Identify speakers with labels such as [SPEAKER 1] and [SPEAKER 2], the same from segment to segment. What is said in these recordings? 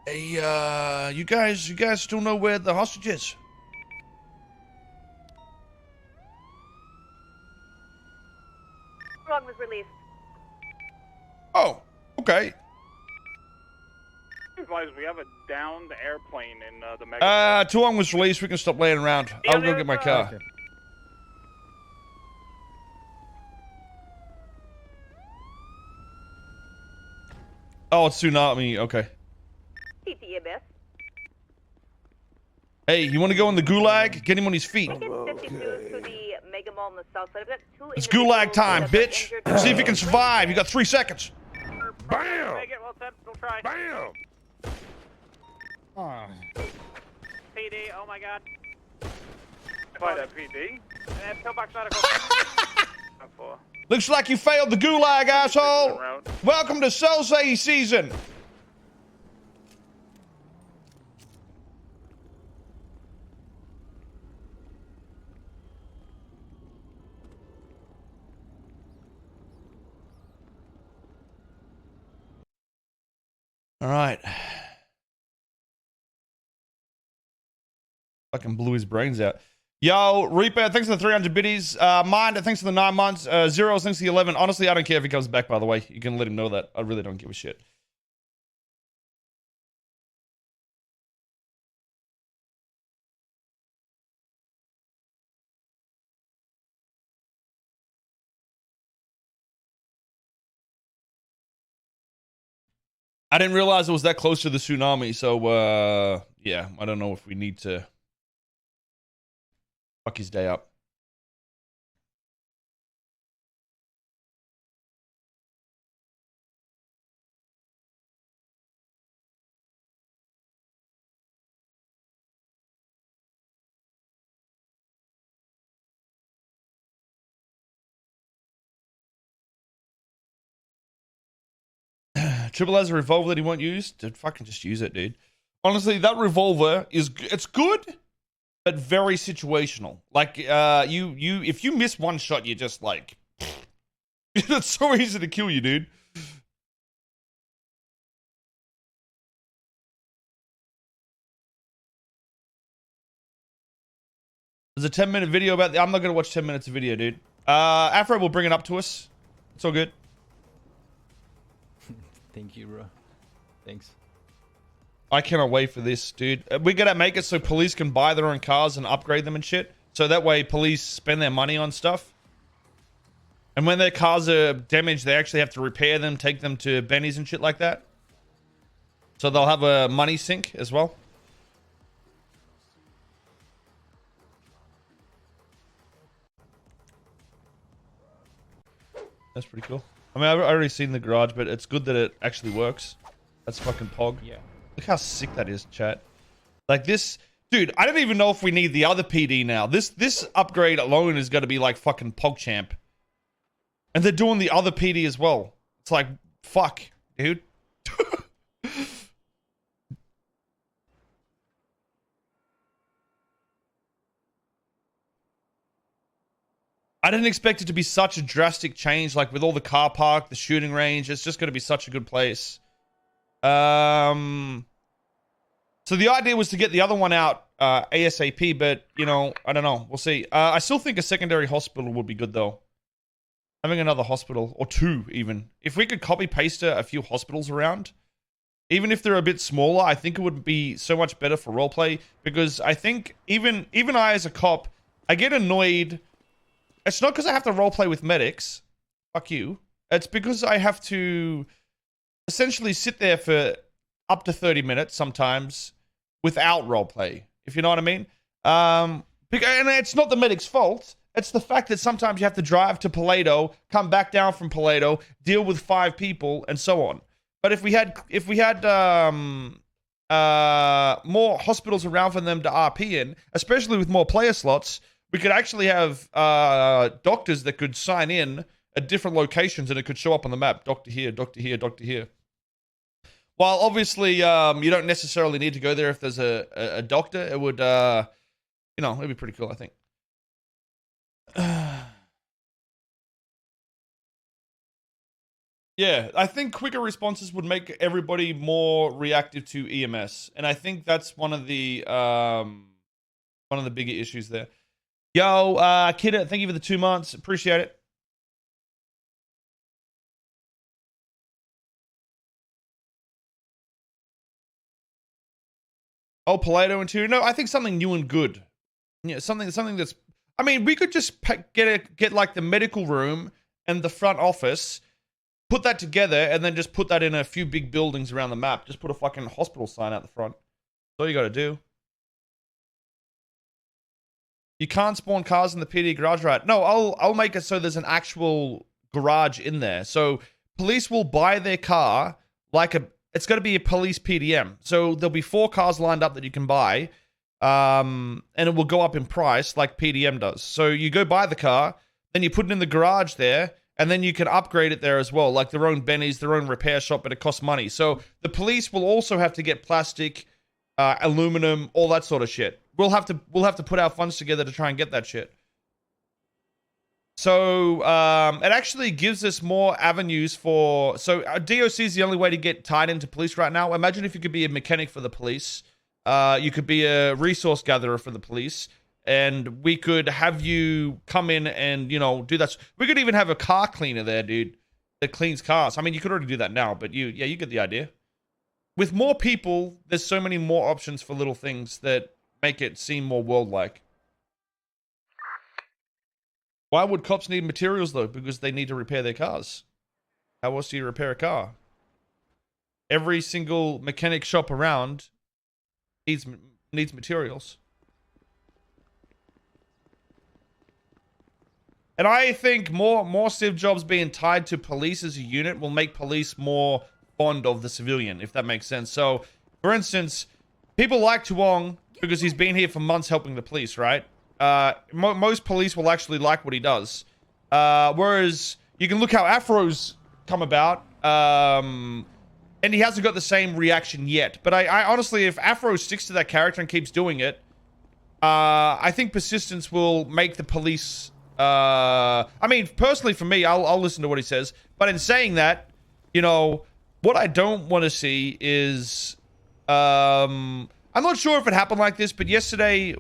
[SPEAKER 1] Hey, you guys still know where the hostage is?
[SPEAKER 2] Gulag was released.
[SPEAKER 1] Oh, okay.
[SPEAKER 3] Advise we have a downed airplane in the mega.
[SPEAKER 1] Tuong was released. We can stop laying around. I'll go get my car.
[SPEAKER 4] Okay.
[SPEAKER 1] Oh, it's Tsunami. Okay.
[SPEAKER 2] TTEBS.
[SPEAKER 1] Hey, you want to go in the Gulag? Get him on his feet.
[SPEAKER 2] Ticket 52 to the Mega Mall on the south side. I've got two
[SPEAKER 1] It's
[SPEAKER 2] individuals
[SPEAKER 1] Gulag time,
[SPEAKER 2] that got
[SPEAKER 1] bitch.
[SPEAKER 2] injured.
[SPEAKER 1] See if you can survive. You got 3 seconds.
[SPEAKER 3] Bam! Make it, well said, we'll try.
[SPEAKER 4] Bam!
[SPEAKER 3] PD, oh my god. Fight that PD. Pillbox medical.
[SPEAKER 1] Looks like you failed the Gulag, asshole. Welcome to Celsius season. All right. Fucking blew his brains out. Yo, Reaper, thanks for the 300 biddies. Mind, thanks for the 9 months. Zeros, thanks for the 11. Honestly, I don't care if he comes back, by the way. You can let him know that. I really don't give a shit. I didn't realize it was that close to the tsunami, so, yeah, I don't know if we need to fuck his day up. Triple has a revolver that he won't use. Dude, fucking just use it, dude. Honestly, that revolver it's good, but very situational. Like, if you miss one shot, you're just like, it's so easy to kill you, dude. There's a 10-minute video about I'm not gonna watch 10 minutes of video, dude. Afro will bring it up to us. It's all good.
[SPEAKER 4] Thank you, bro. Thanks.
[SPEAKER 1] I cannot wait for this, dude. We're gonna make it so police can buy their own cars and upgrade them and shit. So that way police spend their money on stuff. And when their cars are damaged, they actually have to repair them, take them to Benny's and shit like that. So they'll have a money sink as well. That's pretty cool. I mean, I've already seen the garage, but it's good that it actually works. That's fucking pog.
[SPEAKER 4] Yeah.
[SPEAKER 1] Look how sick that is, chat. Like this, dude, I don't even know if we need the other PD now. This upgrade alone is going to be like fucking PogChamp. And they're doing the other PD as well. It's like, fuck, dude. I didn't expect it to be such a drastic change, like with all the car park, the shooting range. It's just going to be such a good place. So the idea was to get the other one out ASAP, but, you know, I don't know. We'll see. I still think a secondary hospital would be good, though. Having another hospital, or 2 even. If we could copy-paste a few hospitals around, even if they're a bit smaller, I think it would be so much better for roleplay, because I think even I as a cop, I get annoyed. It's not because I have to roleplay with medics. Fuck you. It's because I have to essentially sit there for up to 30 minutes sometimes without roleplay, if you know what I mean. And it's not the medic's fault. It's the fact that sometimes you have to drive to Paleto, come back down from Paleto, deal with 5 people, and so on. But if we had more hospitals around for them to RP in, especially with more player slots, we could actually have doctors that could sign in at different locations and it could show up on the map. Doctor here, doctor here, doctor here. While obviously you don't necessarily need to go there if there's a doctor, it would, you know, it'd be pretty cool, I think. Yeah, I think quicker responses would make everybody more reactive to EMS, and I think that's one of the bigger issues there. Yo, Kidda, thank you for the 2 months. Appreciate it. Oh, Palato interior. No, I think something new and good. Yeah, something that's. I mean, we could just get like the medical room and the front office, put that together, and then just put that in a few big buildings around the map. Just put a fucking hospital sign out the front. That's all you got to do. You can't spawn cars in the PD garage, right? No, I'll make it so there's an actual garage in there. So police will buy their car it's got to be a police PDM. So there'll be 4 cars lined up that you can buy, and it will go up in price like PDM does. So you go buy the car, then you put it in the garage there, and then you can upgrade it there as well, like their own Benny's, their own repair shop, but it costs money. So the police will also have to get plastic, aluminum, all that sort of shit. We'll have to put our funds together to try and get that shit. So it actually gives us more avenues for. So DOC is the only way to get tied into police right now. Imagine if you could be a mechanic for the police. You could be a resource gatherer for the police, and we could have you come in and do that. We could even have a car cleaner there, dude, that cleans cars. I mean, you could already do that now, but you get the idea. With more people, there's so many more options for little things that make it seem more world-like. Why would cops need materials, though? Because they need to repair their cars. How else do you repair a car? Every single mechanic shop around needs materials. And I think more civ jobs being tied to police as a unit will make police more fond of the civilian, if that makes sense. So, for instance, people like Tuong because he's been here for months helping the police, right? Most police will actually like what he does. Whereas you can look how Afro's come about, and he hasn't got the same reaction yet. But I honestly, if Afro sticks to that character and keeps doing it, I think persistence will make the police. I mean, personally, for me, I'll listen to what he says. But in saying that, what I don't want to see is, I'm not sure if it happened like this, but yesterday,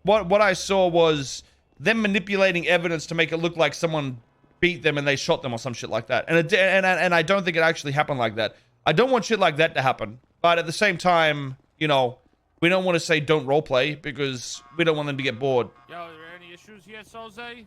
[SPEAKER 1] what I saw was them manipulating evidence to make it look like someone beat them and they shot them or some shit like that. And I don't think it actually happened like that. I don't want shit like that to happen. But at the same time, we don't want to say don't roleplay because we don't want them to get bored.
[SPEAKER 5] Yo, are there any issues here, Soze?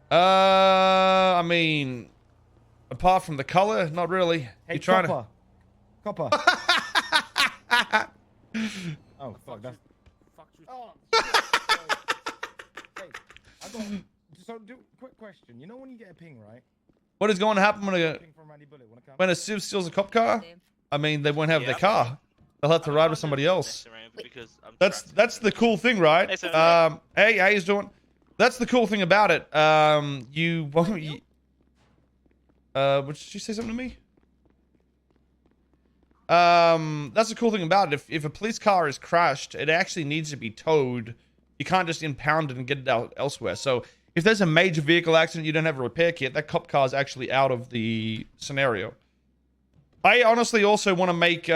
[SPEAKER 1] I mean, apart from the color, not really.
[SPEAKER 6] Hey,
[SPEAKER 1] you trying
[SPEAKER 6] Copper. Oh, fuck, that's...
[SPEAKER 5] Fuck you.
[SPEAKER 6] Oh, hey, quick question. You know when you get a ping, right?
[SPEAKER 1] What is going to happen
[SPEAKER 6] Ping from Randy Bullet, wanna come?
[SPEAKER 1] when a civ steals a cop car? I mean, they won't have their car. They'll have to ride with somebody else. That's the cool thing, right? Hey, how you doing? That's the cool thing about it. What did you say something to me? That's the cool thing about it. If a police car is crashed, it actually needs to be towed. You can't just impound it and get it out elsewhere. So if there's a major vehicle accident, you don't have a repair kit, that cop car is actually out of the scenario. I honestly also want to make,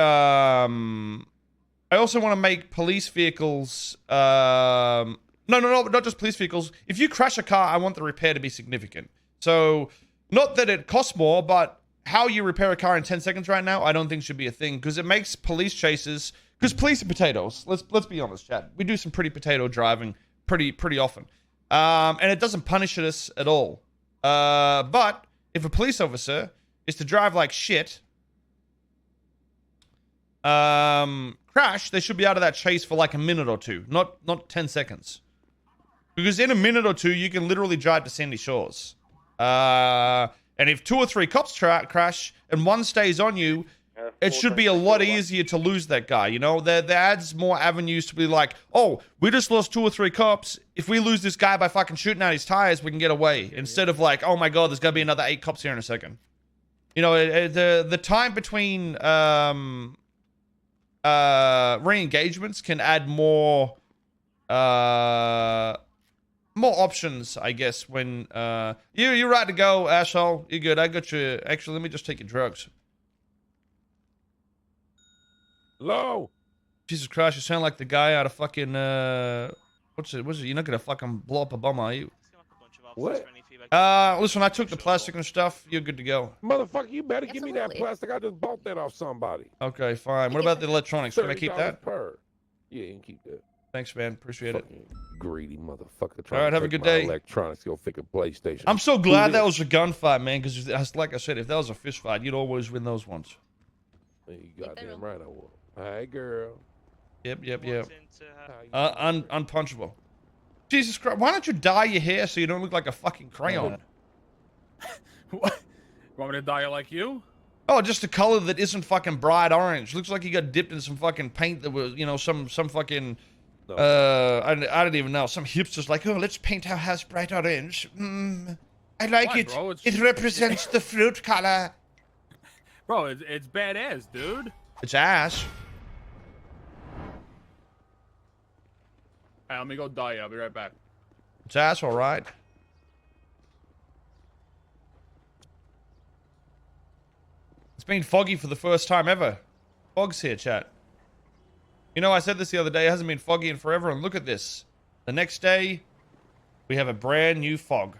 [SPEAKER 1] police vehicles, no, not just police vehicles. If you crash a car, I want the repair to be significant. So, not that it costs more, but how you repair a car in 10 seconds right now, I don't think should be a thing, because it makes police chases, because police are potatoes. Let's be honest, chat. We do some pretty potato driving pretty often. And it doesn't punish us at all. But if a police officer is to drive like shit, crash, they should be out of that chase for like a minute or two, not 10 seconds. Because in a minute or two, you can literally drive to Sandy Shores. And if 2 or 3 cops crash and one stays on you, it should be a lot easier to lose that guy, There adds more avenues to be like, oh, we just lost 2 or 3 cops. If we lose this guy by fucking shooting out his tires, we can get away. Instead of like, oh my god, there's gonna be another 8 cops here in a second. The time between re-engagements can add more more options, I guess. When you're right to go, asshole. You're good. I got you. Actually, let me just take your drugs.
[SPEAKER 7] Low.
[SPEAKER 1] Jesus Christ, you sound like the guy out of fucking what's it? You're not gonna fucking blow up a bomb, are you?
[SPEAKER 7] What?
[SPEAKER 1] Listen, I took the plastic and stuff. You're good to go.
[SPEAKER 7] Motherfucker, you better give me that
[SPEAKER 8] Absolutely.
[SPEAKER 7] plastic. I just bought that off somebody.
[SPEAKER 1] Okay, fine. What about the electronics? Can I keep
[SPEAKER 7] $30
[SPEAKER 1] that?
[SPEAKER 7] per. Yeah, you can keep that.
[SPEAKER 1] Thanks, man. Appreciate it.
[SPEAKER 7] Fucking greedy motherfucker.
[SPEAKER 1] All right, have a good day.
[SPEAKER 7] Electronics, go fix a PlayStation.
[SPEAKER 1] I'm so glad
[SPEAKER 7] Who
[SPEAKER 1] that
[SPEAKER 7] this?
[SPEAKER 1] was a gunfight, man. Because, like I said, if that was a fist fight, you'd always win those ones.
[SPEAKER 7] You goddamn right I will. Hi, girl.
[SPEAKER 1] Yep. Unpunchable. Jesus Christ! Why don't you dye your hair so you don't look like a fucking crayon?
[SPEAKER 5] What? You want me to dye it like you?
[SPEAKER 1] Oh, just a color that isn't fucking bright orange. Looks like you got dipped in some fucking paint that was, you know, some fucking, I don't even know. Some hipster's like, oh, let's paint our house bright orange. I like
[SPEAKER 5] Why,
[SPEAKER 1] it.
[SPEAKER 5] bro?
[SPEAKER 1] It represents the fruit color.
[SPEAKER 5] Bro, it's badass, dude.
[SPEAKER 1] It's ass.
[SPEAKER 5] Hey, let me go dye it. I'll be right back.
[SPEAKER 1] It's ass, all right. It's been foggy for the first time ever. Fog's here, chat. You know, I said this the other day. It hasn't been foggy in forever, and look at this. The next day, we have a brand new fog.